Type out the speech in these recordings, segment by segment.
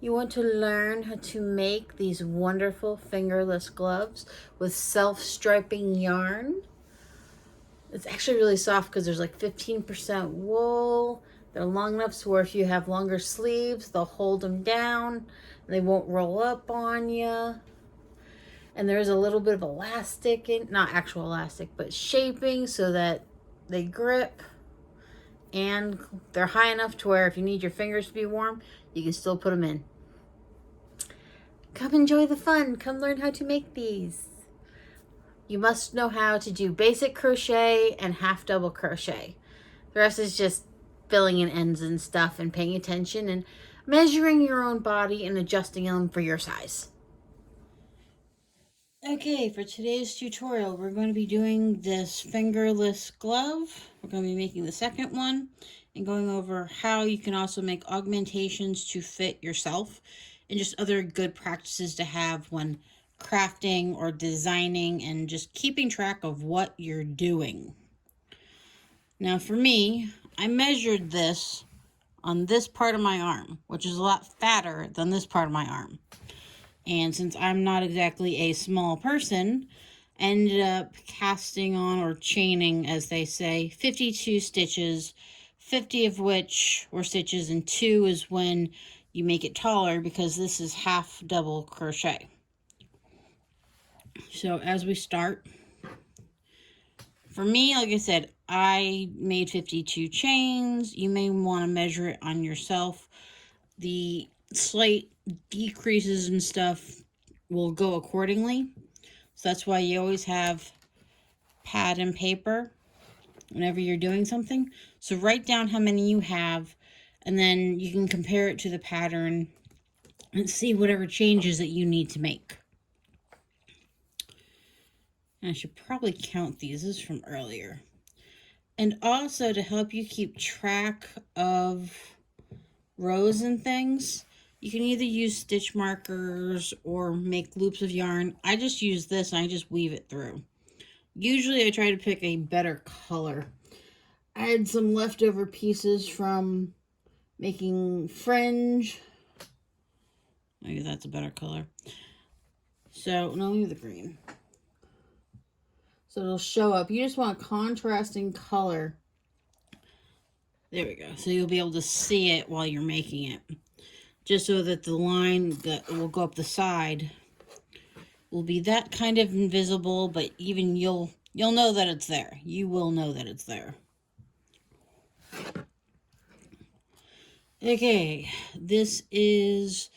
You want to learn how to make these wonderful fingerless gloves with self-striping yarn. It's actually really soft because there's like 15% wool. They're long enough so where if you have longer sleeves, they'll hold them down and they won't roll up on you. And there is a little bit of elastic in, not actual elastic, but shaping so that they grip. And they're high enough to where if you need your fingers to be warm, you can still put them in. Come enjoy the fun. Come learn how to make these. You must know how to do basic crochet and half double crochet. The rest is just filling in ends and stuff and paying attention and measuring your own body and adjusting them for your size. Okay, for today's tutorial, we're going to be doing this fingerless glove. We're going to be making the second one and going over how you can also make augmentations to fit yourself and just other good practices to have when crafting or designing and just keeping track of what you're doing. Now for me, I measured this on this part of my arm, which is a lot fatter than this part of my arm. And since I'm not exactly a small person, I ended up casting on or chaining, as they say, 52 stitches, 50 of which were stitches, and 2 is when you make it taller because this is half double crochet. So as we start, for me, like I said, I made 52 chains. You may want to measure it on yourself. The slight decreases and stuff will go accordingly. So that's why you always have pad and paper whenever you're doing something. So write down how many you have, and then you can compare it to the pattern and see whatever changes that you need to make. And I should probably count these. This is from earlier. And also to help you keep track of rows and things, you can either use stitch markers or make loops of yarn. I just use this and I just weave it through. Usually I try to pick a better color. I had some leftover pieces from making fringe. Maybe that's a better color. So, no, leave the green. So it'll show up. You just want a contrasting color. There we go. So you'll be able to see it while you're making it. Just so that the line that will go up the side will be that kind of invisible, but even you'll know that it's there. You will know that it's there. Okay, this is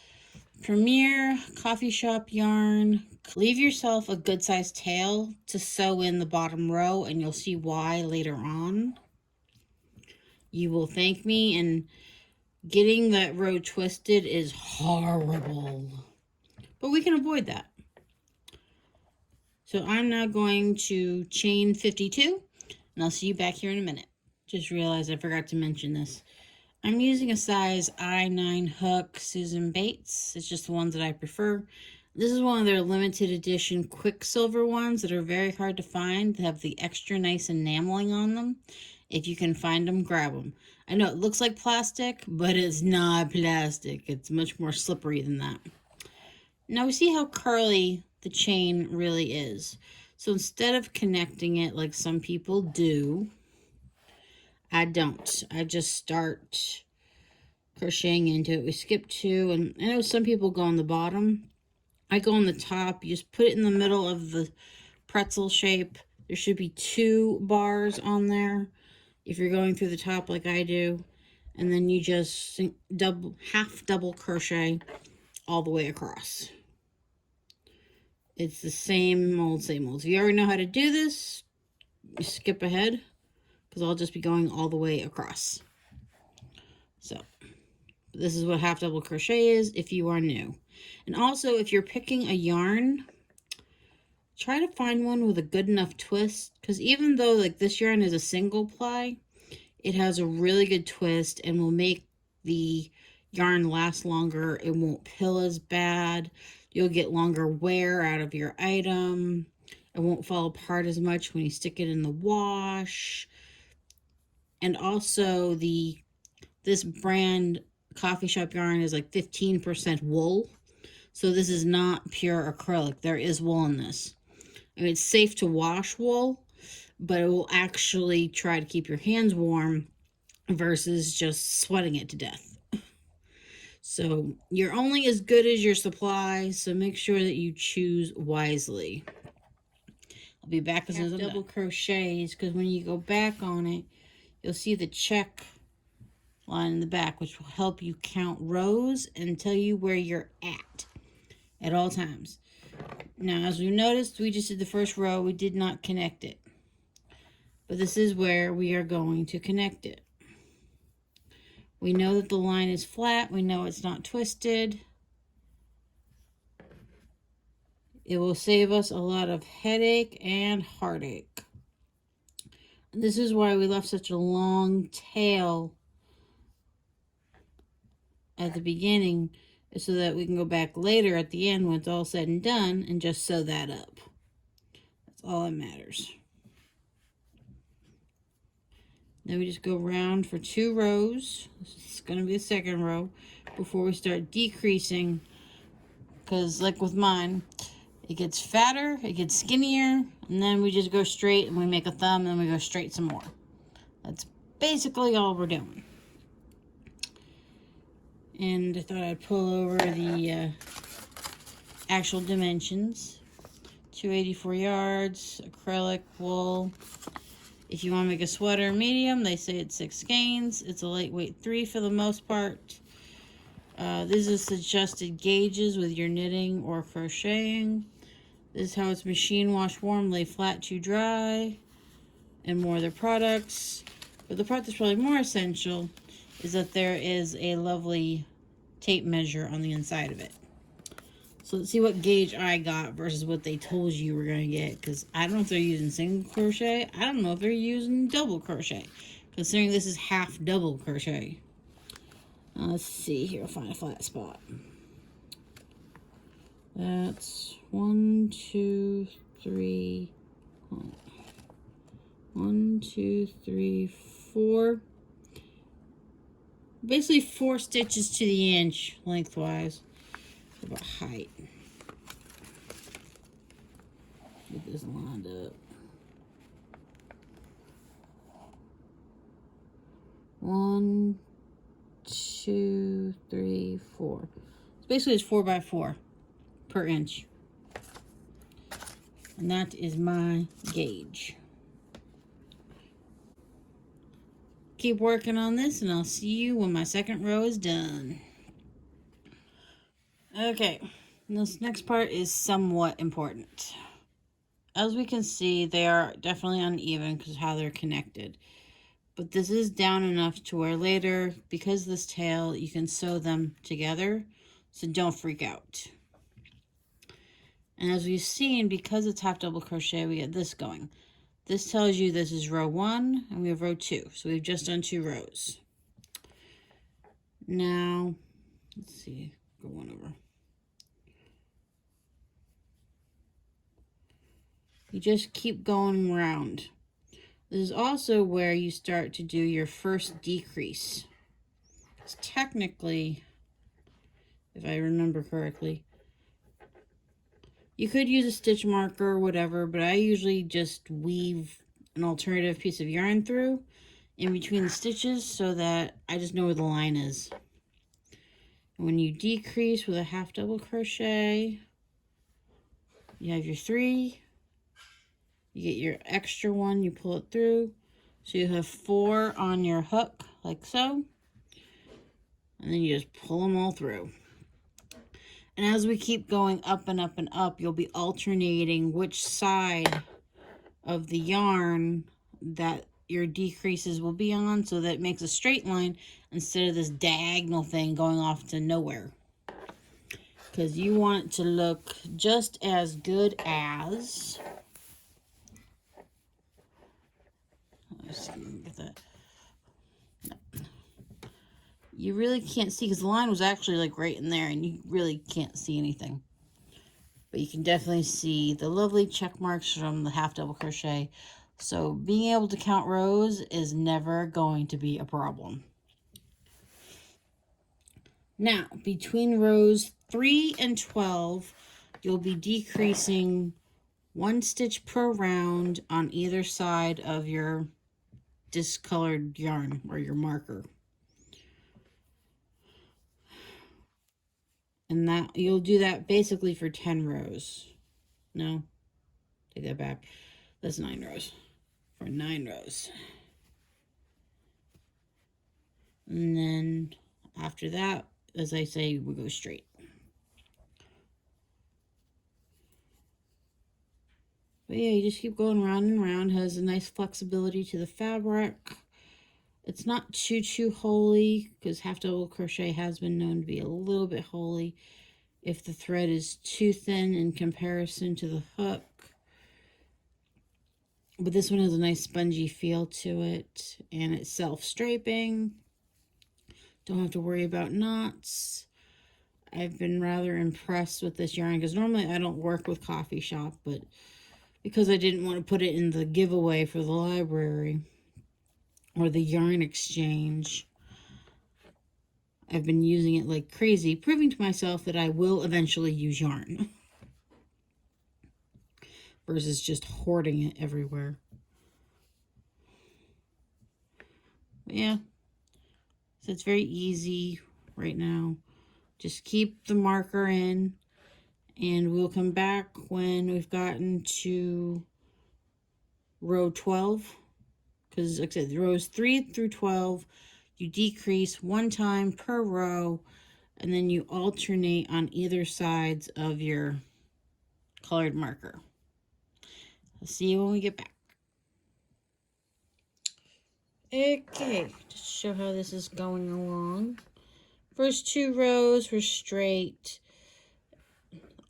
Premier Coffee Shop yarn. Leave yourself a good sized tail to sew in the bottom row, and you'll see why later on. You will thank me, and getting that row twisted is horrible, but we can avoid that. So I'm now going to chain 52, and I'll see you back here in a minute. Just realized I forgot to mention this. I'm using a size I9 hook, Susan Bates. It's just the ones that I prefer. This is one of their limited edition Quicksilver ones that are very hard to find. They have the extra nice enameling on them. If you can find them, grab them. I know it looks like plastic, but it's not plastic. It's much more slippery than that. Now we see how curly the chain really is. So instead of connecting it like some people do, I don't. I just start crocheting into it. We skip 2, and I know some people go on the bottom. I go on the top. You just put it in the middle of the pretzel shape. There should be 2 bars on there if you're going through the top like I do. And then you just half double crochet all the way across. It's the same old, same old. If you already know how to do this, you skip ahead, because I'll just be going all the way across. So this is what half double crochet is if you are new. And also, if you're picking a yarn, try to find one with a good enough twist, because even though like this yarn is a single ply, it has a really good twist and will make the yarn last longer. It won't pill as bad. You'll get longer wear out of your item. It won't fall apart as much when you stick it in the wash. And also this brand coffee shop yarn is like 15% wool. So this is not pure acrylic. There is wool in this. I mean, it's safe to wash wool, but it will actually try to keep your hands warm versus just sweating it to death. So you're only as good as your supply, so make sure that you choose wisely. I'll be back as a double crochets, because when you go back on it, you'll see the check line in the back, which will help you count rows and tell you where you're at all times. Now, as we noticed, we just did the first row. We did not connect it. But this is where we are going to connect it. We know that the line is flat. We know it's not twisted. It will save us a lot of headache and heartache. And this is why we left such a long tail at the beginning, so that we can go back later at the end when it's all said and done and just sew that up. That's all that matters. Then we just go round for 2 rows. This is going to be the second row before we start decreasing, because like with mine, it gets fatter, it gets skinnier, and then we just go straight and we make a thumb and then we go straight some more. That's basically all we're doing. And I thought I'd pull over the actual dimensions. 284 yards, acrylic, wool. If you want to make a sweater medium, they say it's 6 skeins. It's a lightweight 3 for the most part. This is suggested gauges with your knitting or crocheting. This is how it's machine wash warm, lay flat to dry, and more of their products. But the part that's probably more essential is that there is a lovely tape measure on the inside of it. So let's see what gauge I got versus what they told you we're going to get, because I don't know if they're using single crochet. I don't know if they're using double crochet, considering this is half double crochet. Let's see here. I'll find a flat spot. That's 1, 2, 3. 1, 2, 3, 4. Basically 4 stitches to the inch lengthwise. About height. Get this lined up. 1, 2, 3, 4. So basically it's 4 by 4 per inch. And that is my gauge. Keep working on this, and I'll see you when my second row is done. Okay, this next part is somewhat important. As we can see, they are definitely uneven because of how they're connected. But this is down enough to where later, because of this tail, you can sew them together. So don't freak out. And as we've seen, because it's half double crochet, we get this going. This tells you this is row 1 and we have row 2. So we've just done 2 rows. Now, let's see, go one over. You just keep going around. This is also where you start to do your first decrease. It's technically, if I remember correctly, you could use a stitch marker or whatever, but I usually just weave an alternative piece of yarn through in between the stitches so that I just know where the line is. And when you decrease with a half double crochet, you have your 3. You get your extra 1, you pull it through. So you have 4 on your hook, like so. And then you just pull them all through. And as we keep going up and up and up, you'll be alternating which side of the yarn that your decreases will be on, so that it makes a straight line instead of this diagonal thing going off to nowhere. Because you want it to look just as good as... Let's see if we can get that. No. You really can't see because the line was actually like right in there and you really can't see anything. But you can definitely see the lovely check marks from the half double crochet. So being able to count rows is never going to be a problem. Now, between rows 3 and 12, you'll be decreasing 1 stitch per round on either side of your discolored yarn or your marker. And that you'll do that basically for 10 rows. No, take that back. That's 9 rows. For 9 rows. And then after that, as I say, we go straight. But yeah, you just keep going round and round. Has a nice flexibility to the fabric. It's not too holey, because half double crochet has been known to be a little bit holey if the thread is too thin in comparison to the hook. But this one has a nice spongy feel to it, and it's self-straping. Don't have to worry about knots. I've been rather impressed with this yarn, because normally I don't work with Coffee Shop, but because I didn't want to put it in the giveaway for the library or the yarn exchange, I've been using it like crazy, proving to myself that I will eventually use yarn versus just hoarding it everywhere. But yeah, so it's very easy right now. Just keep the marker in, and we'll come back when we've gotten to row 12, because like I said, rows 3 through 12, you decrease 1 time per row, and then you alternate on either sides of your colored marker. I'll see you when we get back. Okay, just to show how this is going along. First 2 rows were straight.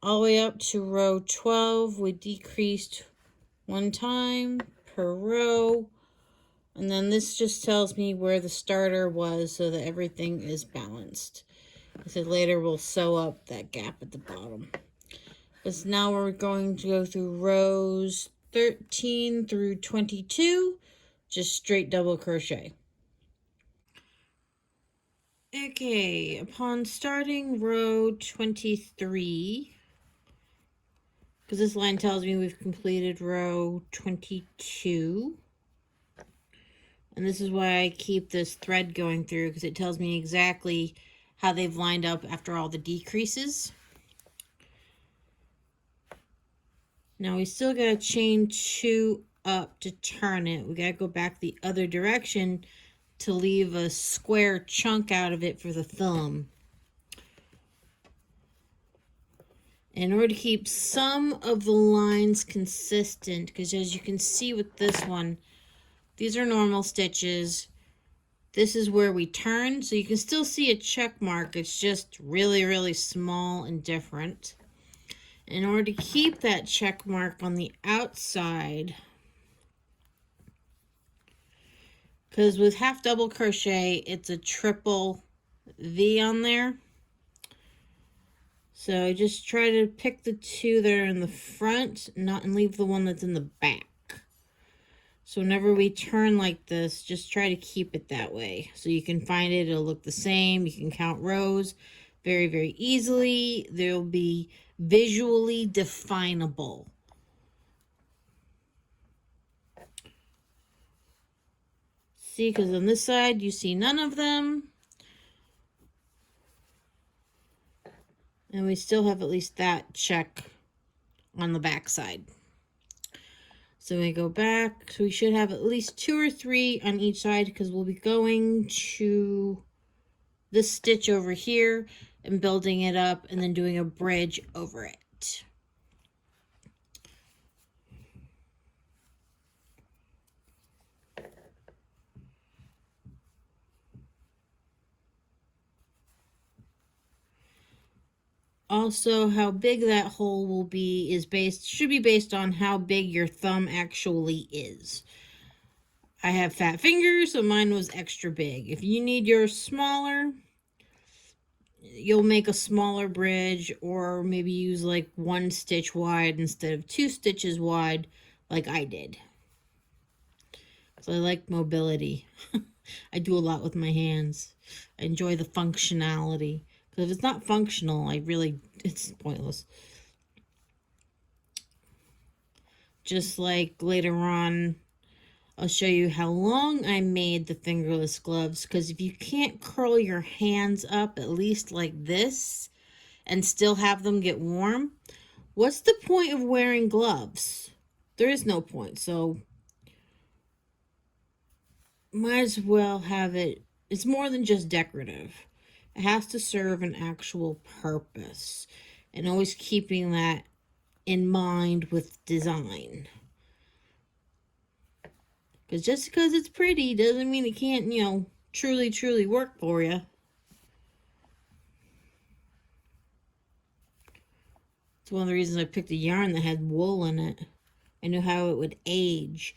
All the way up to row 12, we decreased 1 time per row. And then this just tells me where the starter was so that everything is balanced. I said later we'll sew up that gap at the bottom. But now we're going to go through rows 13 through 22, just straight double crochet. Okay, upon starting row 23, because this line tells me we've completed row 22. And this is why I keep this thread going through, because it tells me exactly how they've lined up after all the decreases. Now we still got to chain 2 up to turn it. We got to go back the other direction to leave a square chunk out of it for the thumb. In order to keep some of the lines consistent, because as you can see with this one, these are normal stitches. This is where we turn, so you can still see a check mark. It's just really small and different. In order to keep that check mark on the outside, because with half double crochet, it's a triple V on there. So I just try to pick the 2 that are in the front, and leave the one that's in the back. So whenever we turn like this, just try to keep it that way. So you can find it, it'll look the same. You can count rows very easily. They'll be visually definable. See, because on this side, you see none of them. And we still have at least that check on the back side. So we go back, so we should have at least 2 or 3 on each side, because we'll be going to this stitch over here and building it up and then doing a bridge over it. Also, how big that hole will be should be based on how big your thumb actually is. I have fat fingers, so mine was extra big. If you need yours smaller, you'll make a smaller bridge, or maybe use like 1 stitch wide instead of 2 stitches wide like I did. So I like mobility. I do a lot with my hands. I enjoy the functionality. Because if it's not functional, it's pointless. Just like later on, I'll show you how long I made the fingerless gloves. Because if you can't curl your hands up at least like this and still have them get warm, what's the point of wearing gloves? There is no point. So might as well have it. It's more than just decorative. It has to serve an actual purpose. And always keeping that in mind with design. Because just because it's pretty doesn't mean it can't, truly work for you. It's one of the reasons I picked a yarn that had wool in it. I knew how it would age.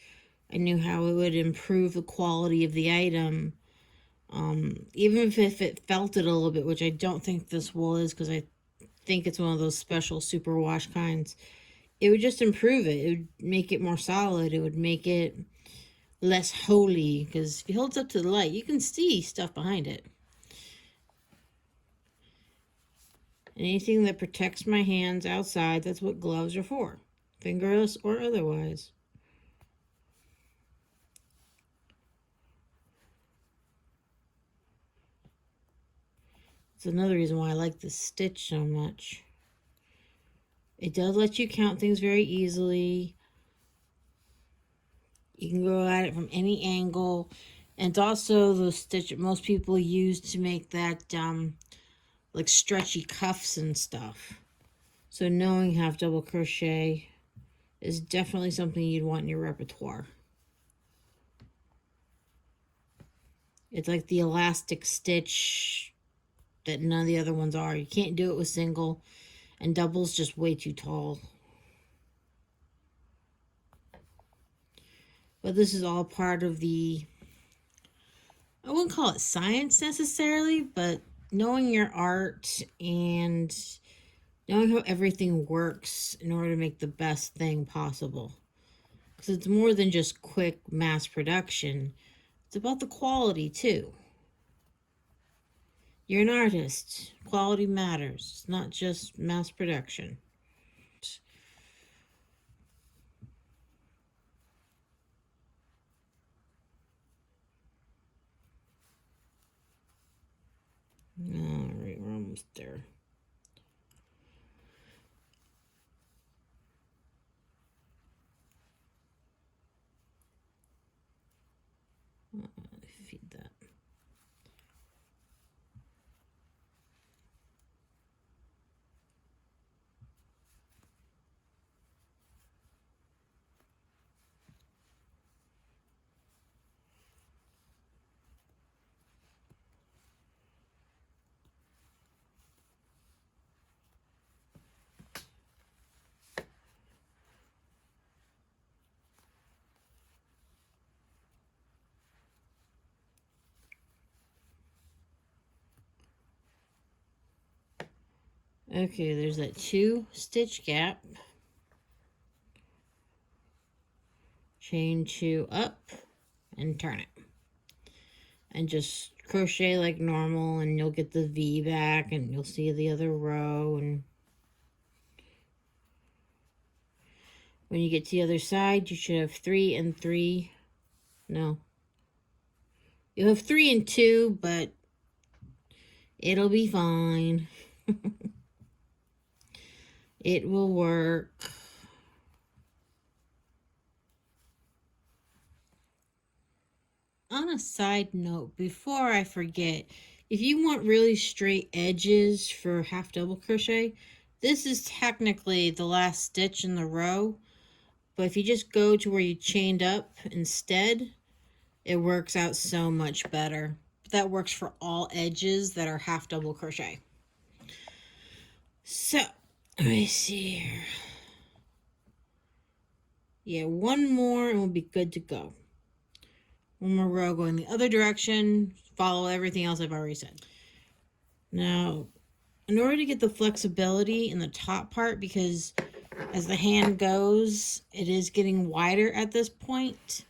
I knew how it would improve the quality of the item. Even if it felted a little bit, which I don't think this wool is, because I think it's one of those special superwash kinds. It would just improve it. It would make it more solid. It would make it less holy, because if it holds up to the light, you can see stuff behind it. Anything that protects my hands outside, that's what gloves are for. Fingerless or otherwise. It's another reason why I like this stitch so much. It does let you count things very easily. You can go at it from any angle. And it's also the stitch that most people use to make that like stretchy cuffs and stuff. So knowing half double crochet is definitely something you'd want in your repertoire. It's like the elastic stitch that none of the other ones are. You can't do it with single, and double's just way too tall. But this is all part of the, I wouldn't call it science necessarily, but knowing your art and knowing how everything works in order to make the best thing possible. Because it's more than just quick mass production. It's about the quality too. You're an artist. Quality matters. It's not just mass production. Alright, we're almost there. Feed that. Okay, there's that 2 stitch gap. Chain 2 up and turn it. And just crochet like normal, and you'll get the V back, and you'll see the other row. And when you get to the other side, you should have 3 and 3. No. You'll have 3 and 2, but it'll be fine. It will work. On a side note, before I forget, if you want really straight edges for half double crochet, this is technically the last stitch in the row. But if you just go to where you chained up instead, it works out so much better. That works for all edges that are half double crochet. So, let me see here. Yeah, one more and we'll be good to go. One more row going the other direction. Follow everything else I've already said. Now, in order to get the flexibility in the top part, because as the hand goes, it is getting wider at this point.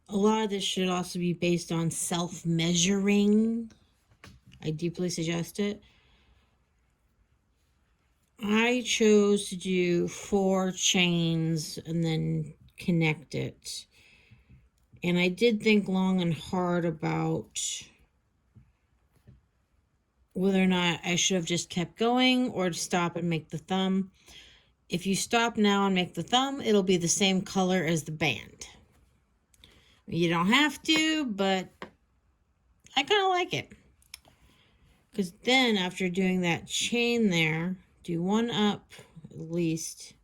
A lot of this should also be based on self-measuring. I deeply suggest it. I chose to do 4 chains and then connect it. And I did think long and hard about whether or not I should have just kept going or stop and make the thumb. If you stop now and make the thumb, it'll be the same color as the band. You don't have to, but I kind of like it. Because then after doing that chain there, do 1 up at least.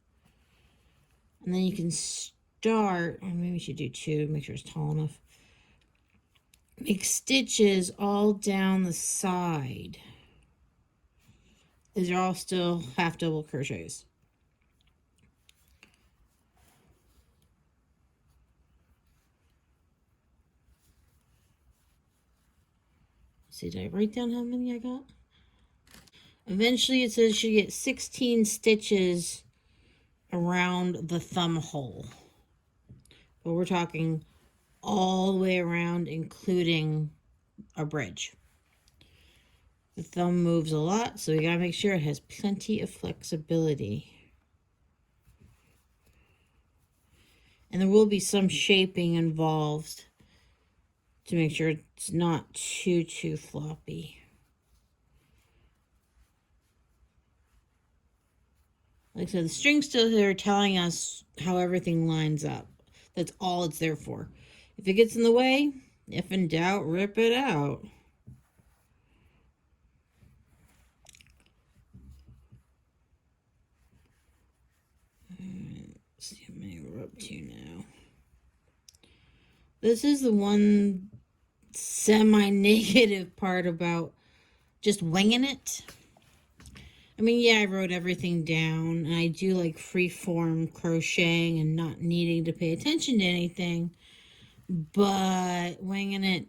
And then you can start, or maybe we should do 2 to make sure it's tall enough. Make stitches all down the side. These are all still half double crochets. Let's see, did I write down how many I got? Eventually it says you get 16 stitches around the thumb hole. But we're talking all the way around, including a bridge. The thumb moves a lot, so we gotta make sure it has plenty of flexibility. And there will be some shaping involved to make sure it's not too floppy. Like I said, the string's still here telling us how everything lines up. That's all it's there for. If it gets in the way, if in doubt, rip it out. Let's see how many we're up to now. This is the one semi-negative part about just winging it. I mean, yeah, I wrote everything down, and I do like free-form crocheting and not needing to pay attention to anything, but winging it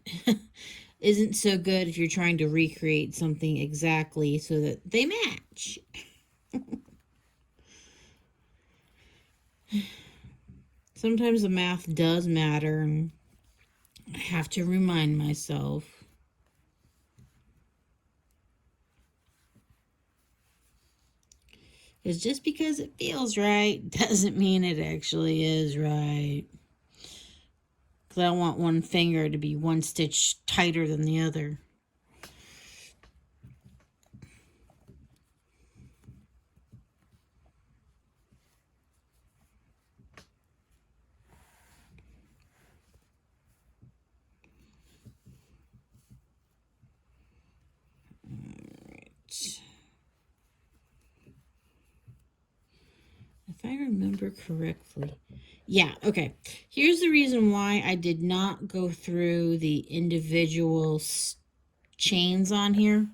isn't so good if you're trying to recreate something exactly so that they match. Sometimes the math does matter, and I have to remind myself. Because just because it feels right doesn't mean it actually is right. Because I don't want one finger to be 1 stitch tighter than the other. If I remember correctly. Yeah, okay. Here's the reason why I did not go through the individual chains on here.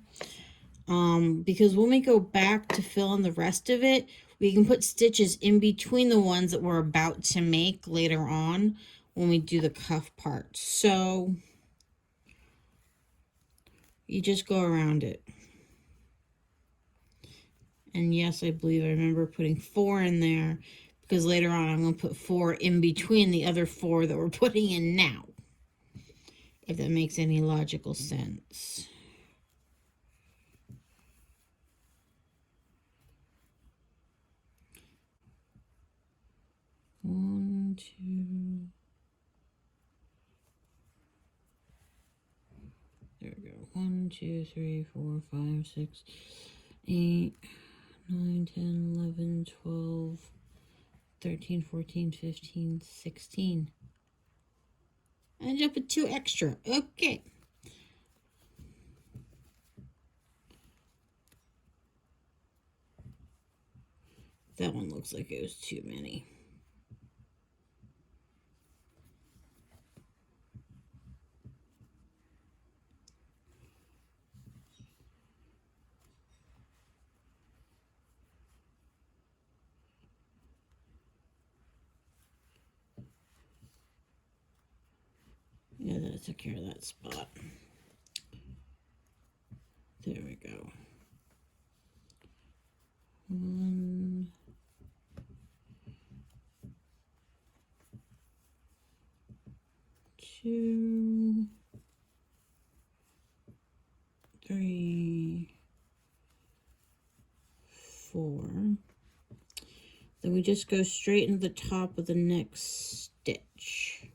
Because when we go back to fill in the rest of it, we can put stitches in between the ones that we're about to make later on when we do the cuff part. So you just go around it. And yes, I believe I remember putting 4 in there because later on I'm going to put 4 in between the other 4 that we're putting in now. If that makes any logical sense. One, two. There we go. 1, 2, 3, 4, 5, 6, 8, 9, 10, 11, 12, 13, 14, 15, 16. I ended up with 2 extra. Okay. That one looks like it was too many. Yeah, that took care of that spot. There we go. 1, 2, 3, 4. Then we just go straight into the top of the next stitch.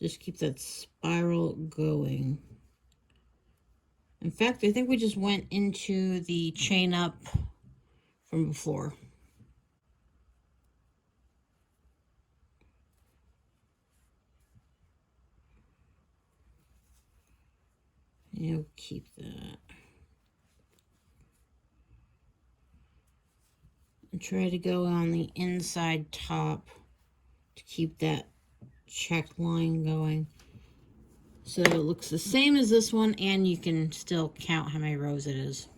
Just keep that spiral going. In fact, I think we just went into the chain up from before. You'll keep that. And try to go on the inside top to keep that check line going, so it looks the same as this one, and you can still count how many rows it is.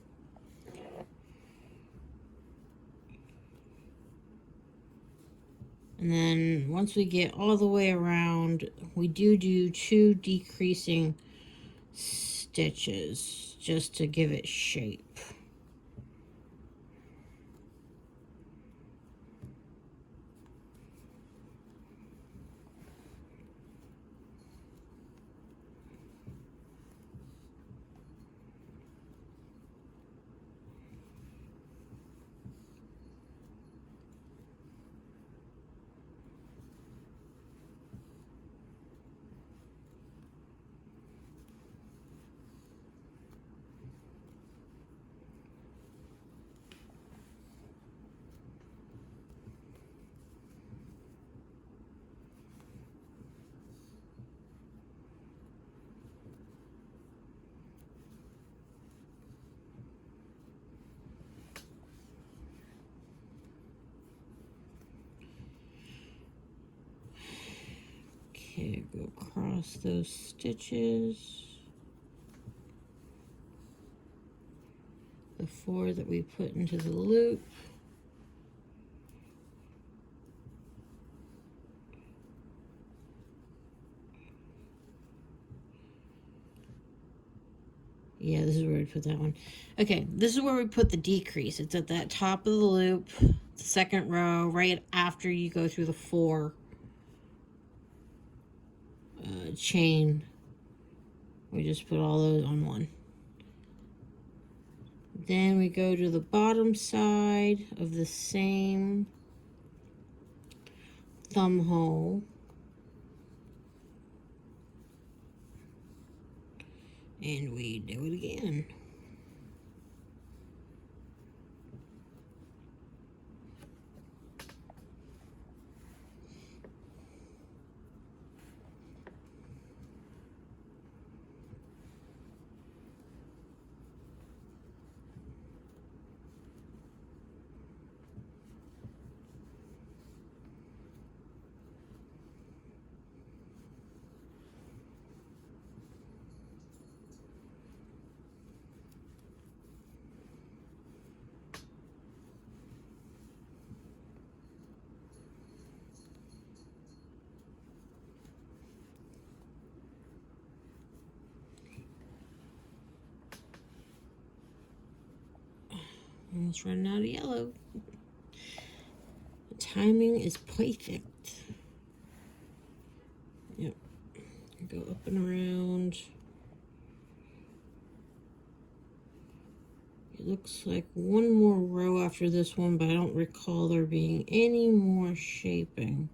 And then once we get all the way around, we do 2 decreasing stitches just to give it shape. Okay, go across those stitches. The 4 that we put into the loop. Yeah, this is where we put that one. Okay, this is where we put the decrease. It's at that top of the loop, the second row, right after you go through the 4 chain. We just put all those on one. Then we go to the bottom side of the same thumb hole. And we do it again. Almost running out of yellow. The timing is perfect. Yep. Go up and around. It looks like one more row after this one, but I don't recall there being any more shaping.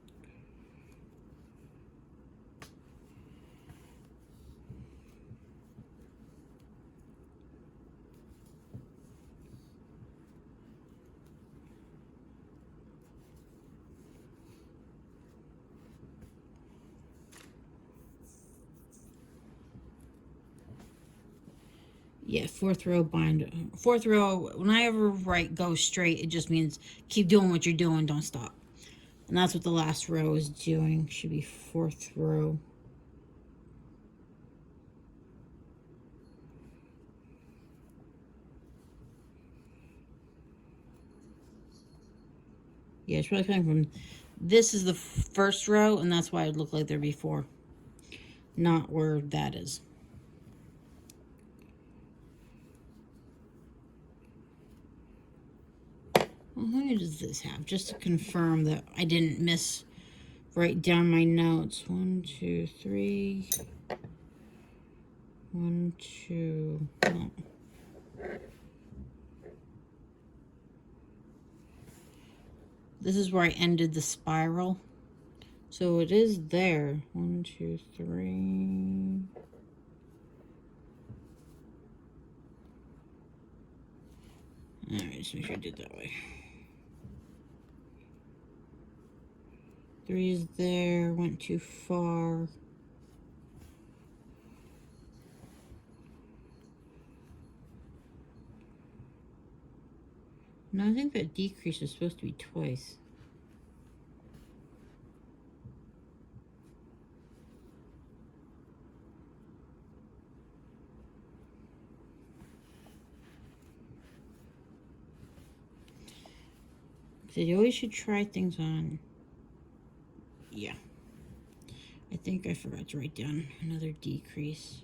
Yeah, 4th row bind. 4th row, when I ever write go straight, it just means keep doing what you're doing, don't stop. And that's what the last row is doing. Should be 4th row. Yeah, it's probably coming from, this is the 1st row, and that's why it looked like there before. Not where that is. Well, how many does this have? Just to confirm that I didn't write down my notes. 1, 2, 3, 1, 2, no. This is where I ended the spiral. So it is there. 1, 2, 3. Alright, just make sure I did that way. 3 is there, went too far. No, I think that decrease is supposed to be twice. So you always should try things on. Yeah. I think I forgot to write down another decrease.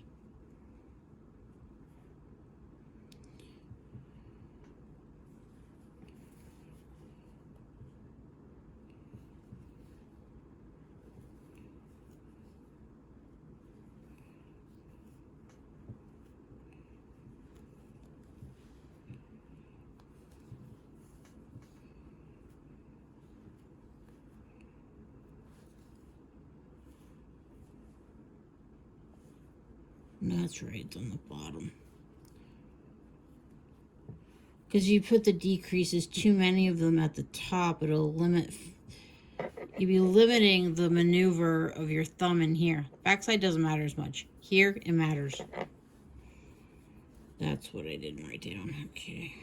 That's right, it's on the bottom. Because you put the decreases, too many of them at the top, it'll limit, you'll be limiting the maneuver of your thumb in here. Backside doesn't matter as much. Here, it matters. That's what I didn't write down. Okay.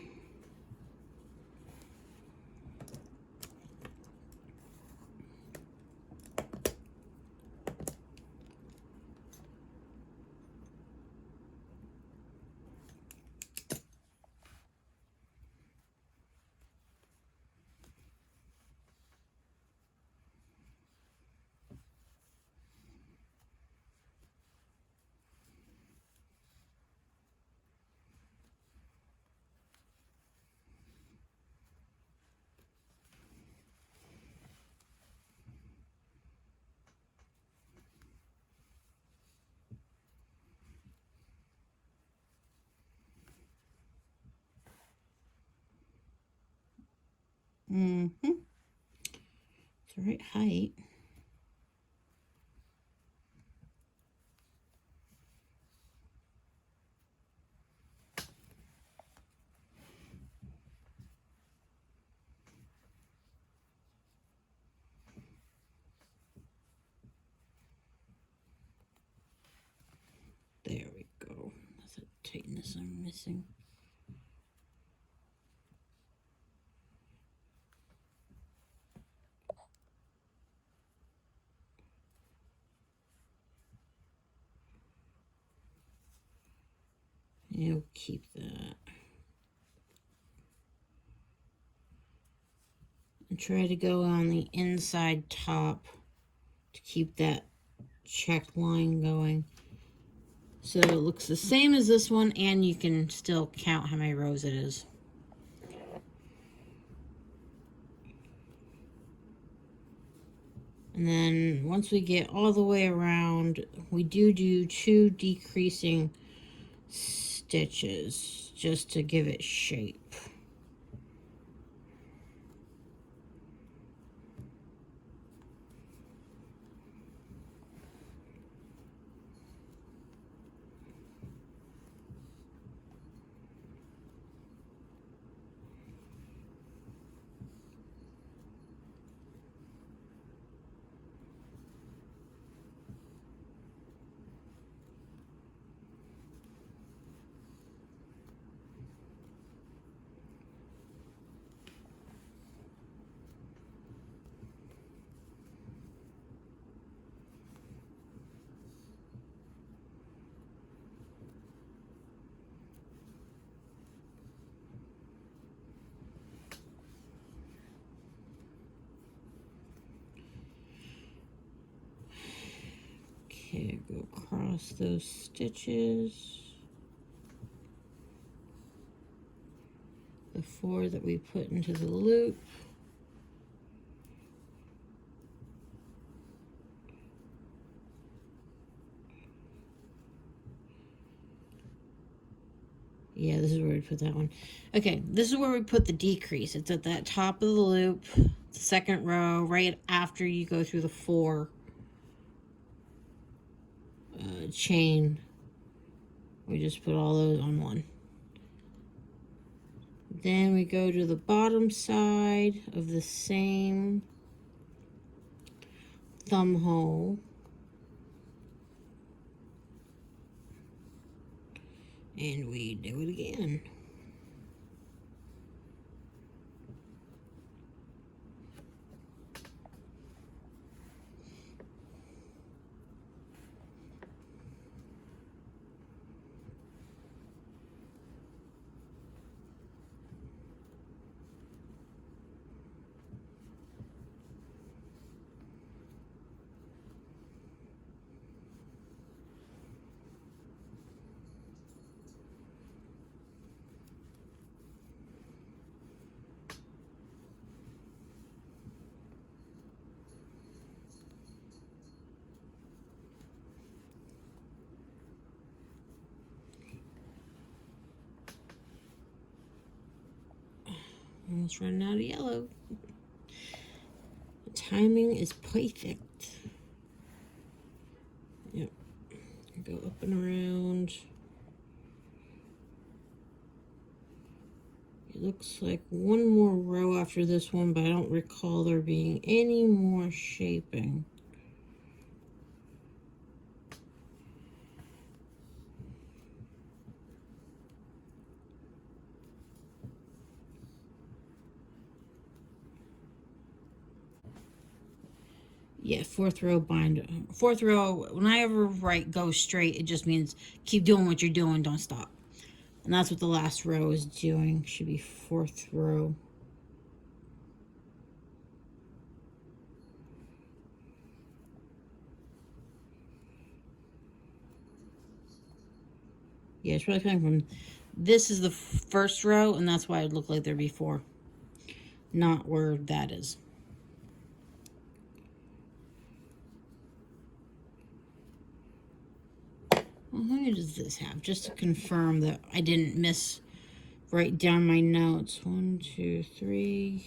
It's the right height. There we go. That's a tightness I'm missing. You'll keep that. And try to go on the inside top to keep that check line going. So it looks the same as this one, and you can still count how many rows it is. And then once we get all the way around, we do 2 decreasing stitches just to give it shape. Okay, go across those stitches. The 4 that we put into the loop. Yeah, this is where we put that one. Okay, this is where we put the decrease. It's at that top of the loop, the second row, right after you go through the 4 chain. We just put all those on one. Then we go to the bottom side of the same thumb hole. And we do it again. Almost running out of yellow. The timing is perfect. Yep. Go up and around. It looks like one more row after this one, but I don't recall there being any more shaping. Yeah, 4th row bind. 4th row, when I ever write go straight, it just means keep doing what you're doing, don't stop. And that's what the last row is doing. Should be 4th row. Yeah, it's probably coming from, this is the 1st row, and that's why it looked like there before. Not where that is. Well, how many does this have? Just to confirm that I didn't write down my notes. 1, 2, 3.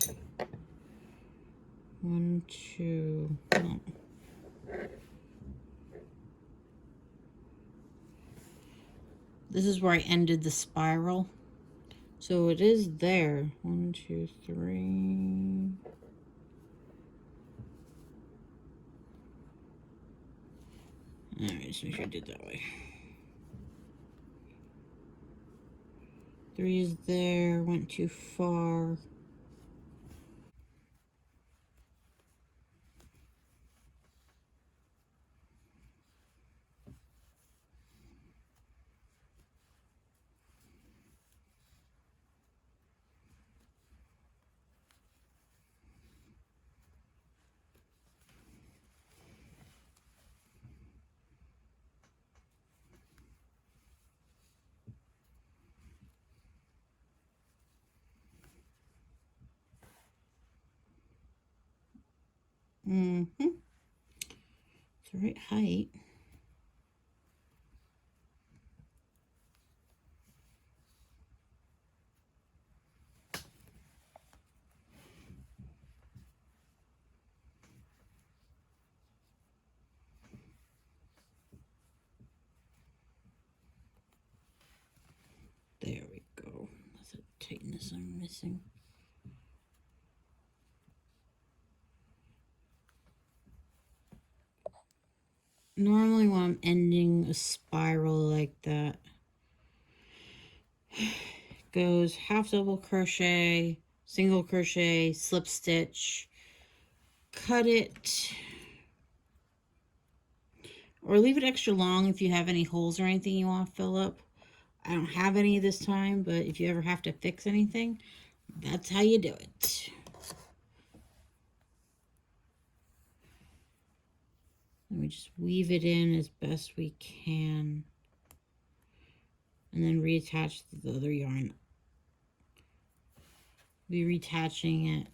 1, 2. Oh. This is where I ended the spiral. So it is there. 1, 2, 3. Alright, just make sure I did that way. 3 is there, went too far. It's the right height. There we go. That's a tightness I'm missing. Normally when I'm ending a spiral like that, it goes half double crochet, single crochet, slip stitch, cut it, or leave it extra long if you have any holes or anything you want to fill up. I don't have any this time, but if you ever have to fix anything, that's how you do it. Let me just weave it in as best we can. And then reattach the other yarn. Be retaching it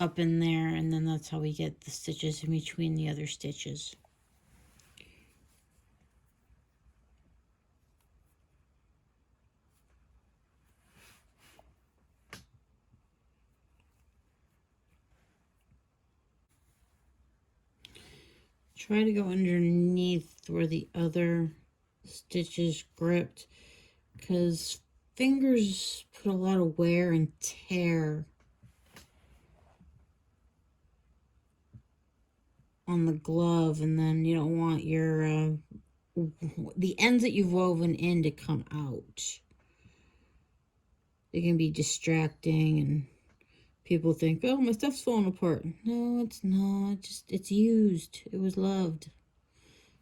up in there, and then that's how we get the stitches in between the other stitches. Try to go underneath where the other stitches gripped, because fingers put a lot of wear and tear on the glove, and then you don't want your the ends that you've woven in to come out. It can be distracting, and people think, oh, my stuff's falling apart. No, it's not. Just, it's used. It was loved.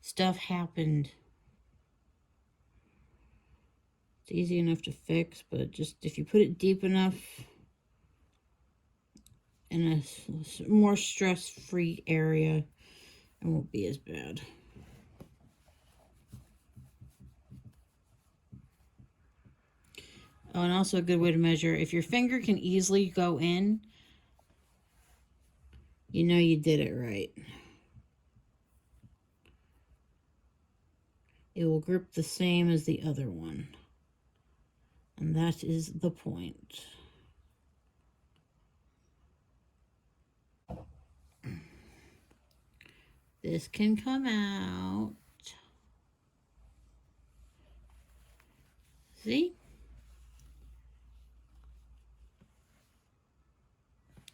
Stuff happened. It's easy enough to fix, but just if you put it deep enough in a more stress-free area, it won't be as bad. Oh, and also a good way to measure, if your finger can easily go in, you know you did it right. It will grip the same as the other one. And that is the point. This can come out. See?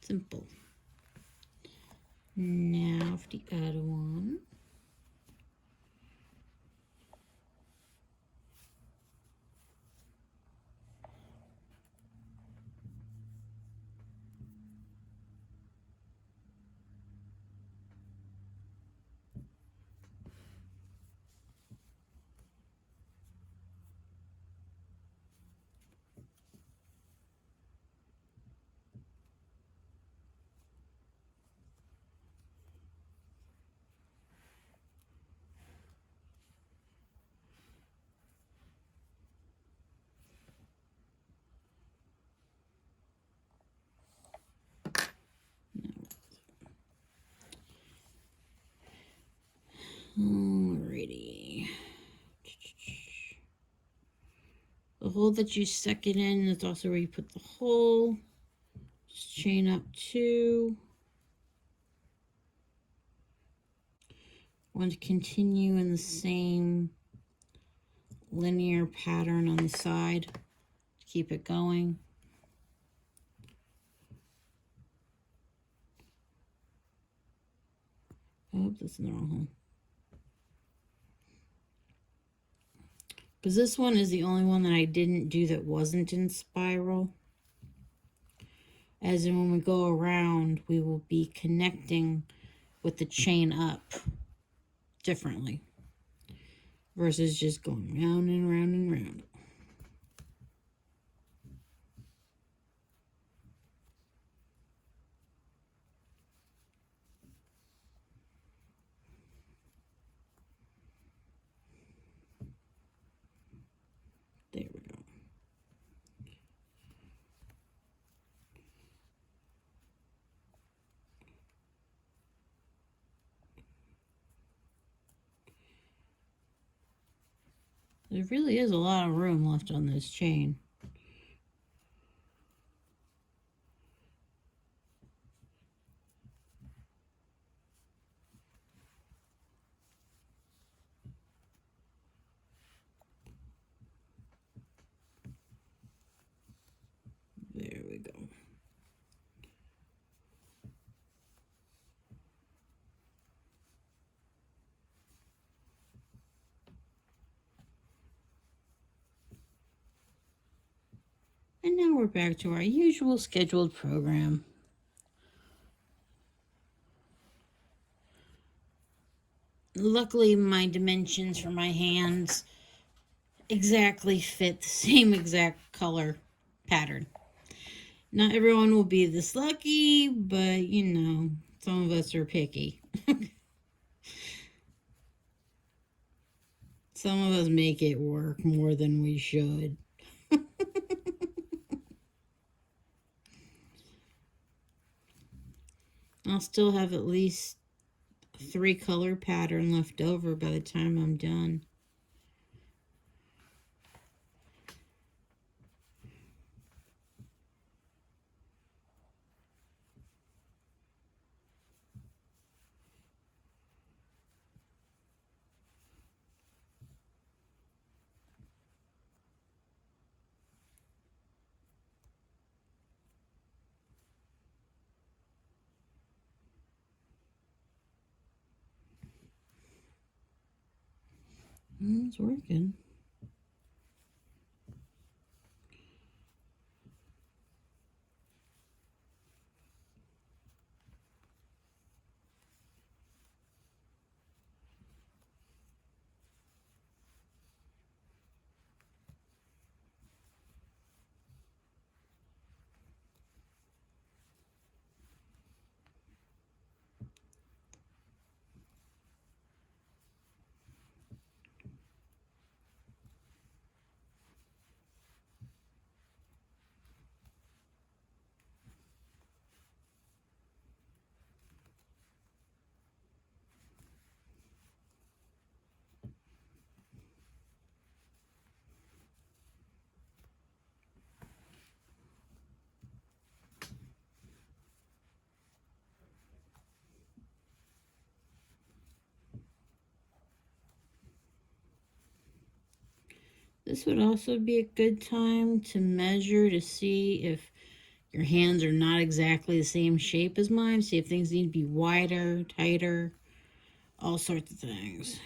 Simple. Now for the other one. Alrighty. The hole that you stuck it in is also where you put the hole. Just chain up 2. Want to continue in the same linear pattern on the side to keep it going. Oh, that's in the wrong hole. Because this one is the only one that I didn't do that wasn't in spiral. As in when we go around, we will be connecting with the chain up differently. Versus just going round and round and round. There we go. There really is a lot of room left on this chain. There we go. And now we're back to our usual scheduled program. Luckily, my dimensions for my hands exactly fit the same exact color pattern. Not everyone will be this lucky, but you know, some of us are picky. Some of us make it work more than we should. I'll still have at least 3 color pattern left over by the time I'm done. It's working. This would also be a good time to measure to see if your hands are not exactly the same shape as mine. See if things need to be wider, tighter, all sorts of things.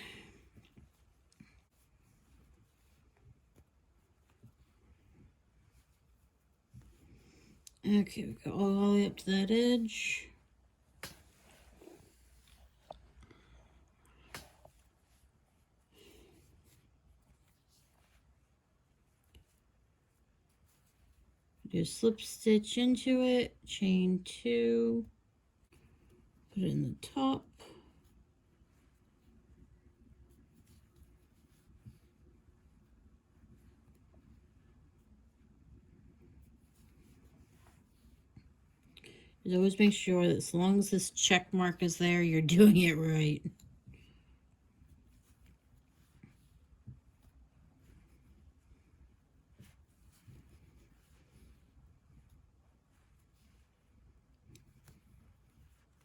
Okay, we go all the way up to that edge. Do a slip stitch into it, chain 2, put it in the top. Just always make sure that as long as this check mark is there, you're doing it right.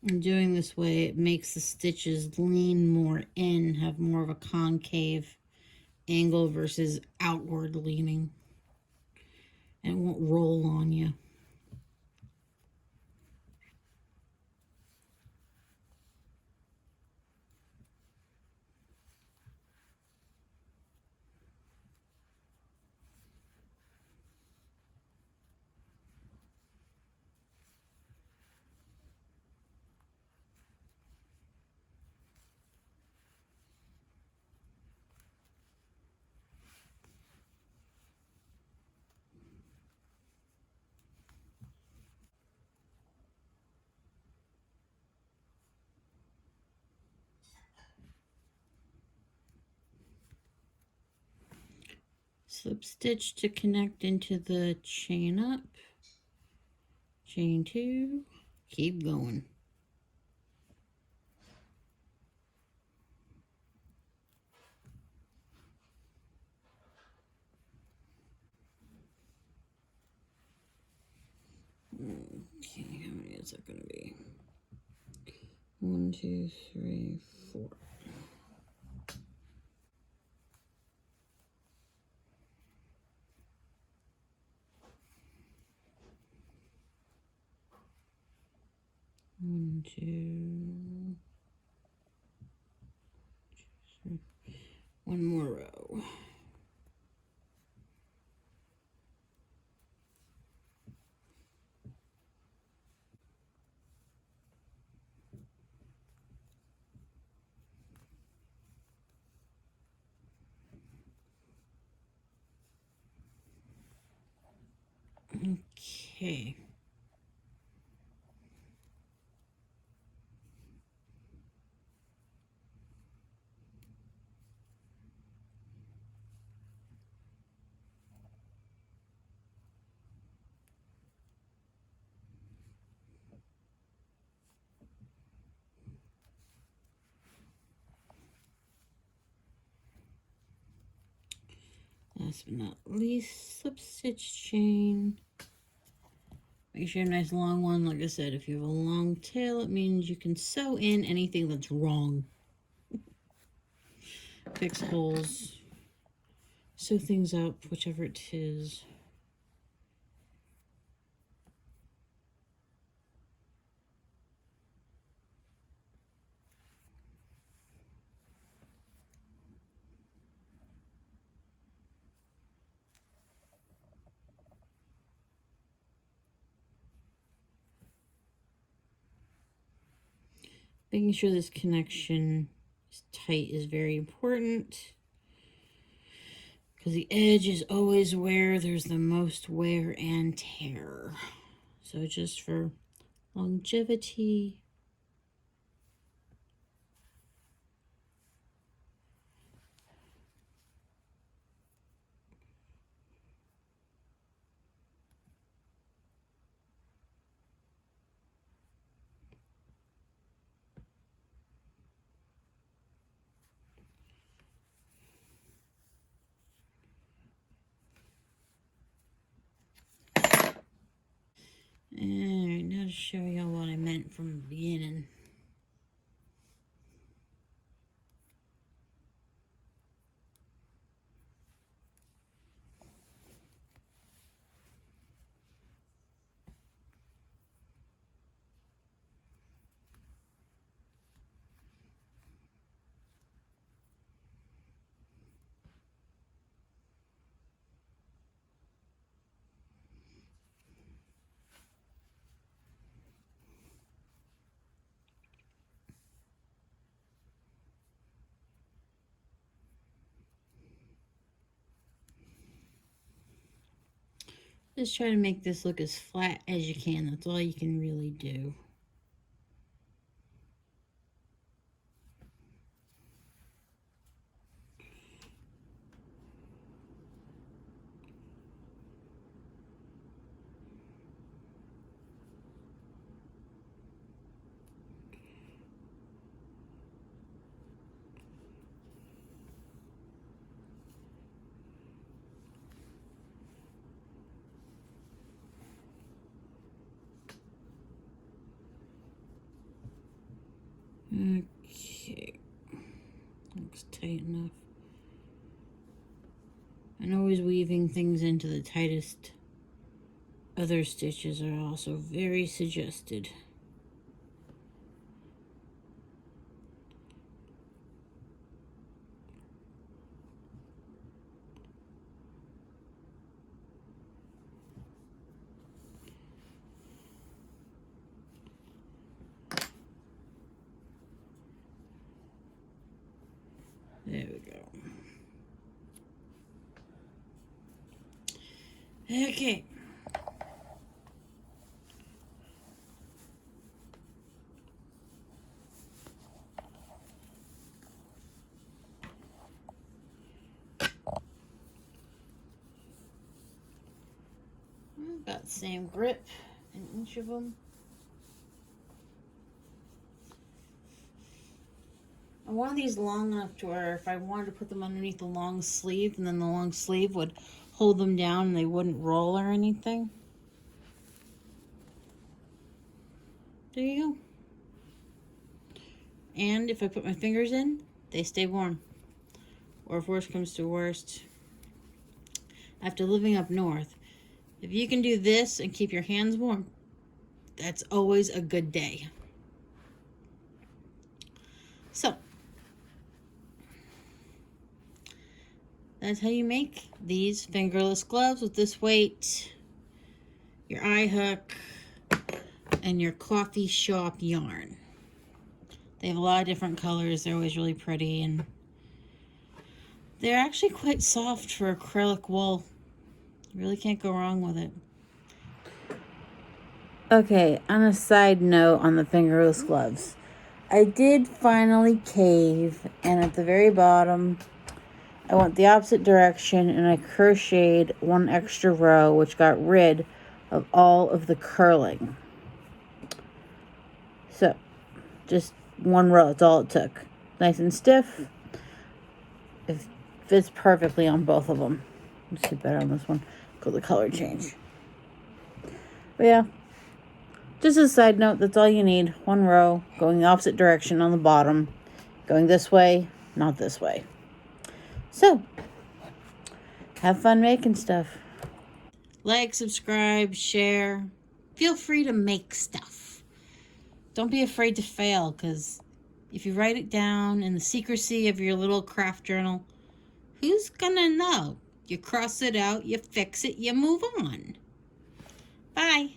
And doing this way, it makes the stitches lean more in, have more of a concave angle versus outward leaning. And it won't roll on you. Slip stitch to connect into the chain up. Chain 2. Keep going. Okay, how many is that going to be? 1, 2, 3, 4. One, two, three. One more row. Okay. Last but not least, slip stitch chain. Make sure you have a nice long one. Like I said, if you have a long tail, it means you can sew in anything that's wrong. Fix holes, sew things up, whichever it is. Making sure this connection is tight is very important, because the edge is always where there's the most wear and tear. So just for longevity. Alright, now to show y'all what I meant from the beginning. Just try to make this look as flat as you can. That's all you can really do. Okay, looks tight enough. And always weaving things into the tightest other stitches are also very suggested. There we go. Okay. About the same grip in each of them. I want these long enough to where if I wanted to put them underneath the long sleeve, and then the long sleeve would hold them down and they wouldn't roll or anything. There you go. And if I put my fingers in, they stay warm. Or if worse comes to worst, after living up north, if you can do this and keep your hands warm, that's always a good day. So, that's how you make these fingerless gloves with this weight, your eye hook, and your coffee shop yarn. They have a lot of different colors. They're always really pretty, and they're actually quite soft for acrylic wool. You really can't go wrong with it. Okay, on a side note on the fingerless gloves, I did finally cave, and at the very bottom I went the opposite direction and I crocheted one extra row, which got rid of all of the curling. So just one row, that's all it took. Nice and stiff. It fits perfectly on both of them. Let's see better on this one because the color change. But yeah, just as a side note, that's all you need. One row going the opposite direction on the bottom, going this way, not this way. So, have fun making stuff. Like, subscribe, share. Feel free to make stuff. Don't be afraid to fail, because if you write it down in the secrecy of your little craft journal, who's gonna know? You cross it out, you fix it, you move on. Bye.